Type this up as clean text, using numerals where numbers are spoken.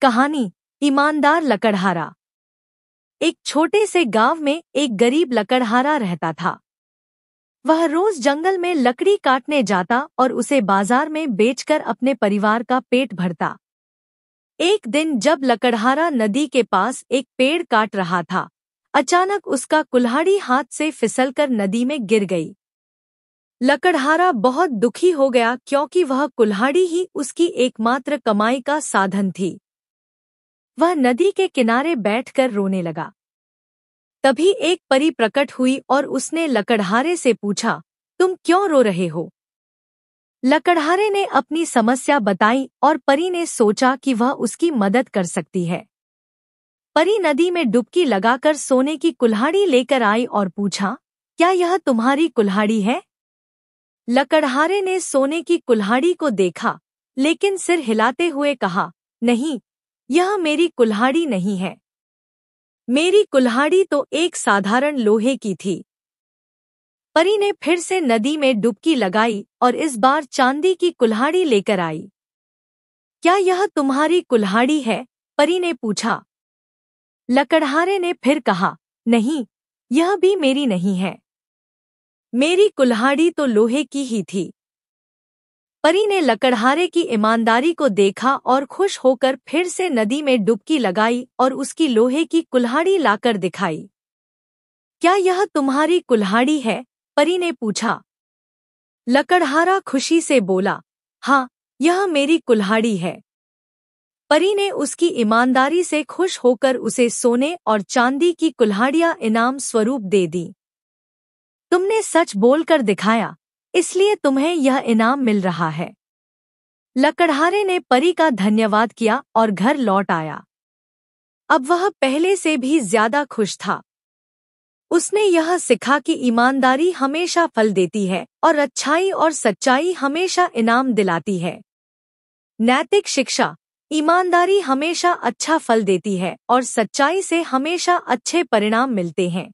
कहानी ईमानदार लकड़हारा। एक छोटे से गांव में एक गरीब लकड़हारा रहता था। वह रोज जंगल में लकड़ी काटने जाता और उसे बाजार में बेचकर अपने परिवार का पेट भरता। एक दिन जब लकड़हारा नदी के पास एक पेड़ काट रहा था, अचानक उसका कुल्हाड़ी हाथ से फिसलकर नदी में गिर गई। लकड़हारा बहुत दुखी हो गया क्योंकि वह कुल्हाड़ी ही उसकी एकमात्र कमाई का साधन थी। वह नदी के किनारे बैठकर रोने लगा। तभी एक परी प्रकट हुई और उसने लकड़हारे से पूछा, तुम क्यों रो रहे हो? लकड़हारे ने अपनी समस्या बताई और परी ने सोचा कि वह उसकी मदद कर सकती है। परी नदी में डुबकी लगाकर सोने की कुल्हाड़ी लेकर आई और पूछा, क्या यह तुम्हारी कुल्हाड़ी है? लकड़हारे ने सोने की कुल्हाड़ी को देखा, लेकिन सिर हिलाते हुए कहा, नहीं, यह मेरी कुल्हाड़ी नहीं है। मेरी कुल्हाड़ी तो एक साधारण लोहे की थी। परी ने फिर से नदी में डुबकी लगाई और इस बार चांदी की कुल्हाड़ी लेकर आई। क्या यह तुम्हारी कुल्हाड़ी है? परी ने पूछा। लकड़हारे ने फिर कहा, नहीं, यह भी मेरी नहीं है। मेरी कुल्हाड़ी तो लोहे की ही थी। परी ने लकड़हारे की ईमानदारी को देखा और खुश होकर फिर से नदी में डुबकी लगाई और उसकी लोहे की कुल्हाड़ी लाकर दिखाई। क्या यह तुम्हारी कुल्हाड़ी है? परी ने पूछा। लकड़हारा खुशी से बोला, हाँ, यह मेरी कुल्हाड़ी है। परी ने उसकी ईमानदारी से खुश होकर उसे सोने और चांदी की कुल्हाड़ियां इनाम स्वरूप दे दी। तुमने सच बोलकर दिखाया, इसलिए तुम्हें यह इनाम मिल रहा है। लकड़हारे ने परी का धन्यवाद किया और घर लौट आया। अब वह पहले से भी ज्यादा खुश था। उसने यह सीखा कि ईमानदारी हमेशा फल देती है और अच्छाई और सच्चाई हमेशा इनाम दिलाती है। नैतिक शिक्षा: ईमानदारी हमेशा अच्छा फल देती है और सच्चाई से हमेशा अच्छे परिणाम मिलते हैं।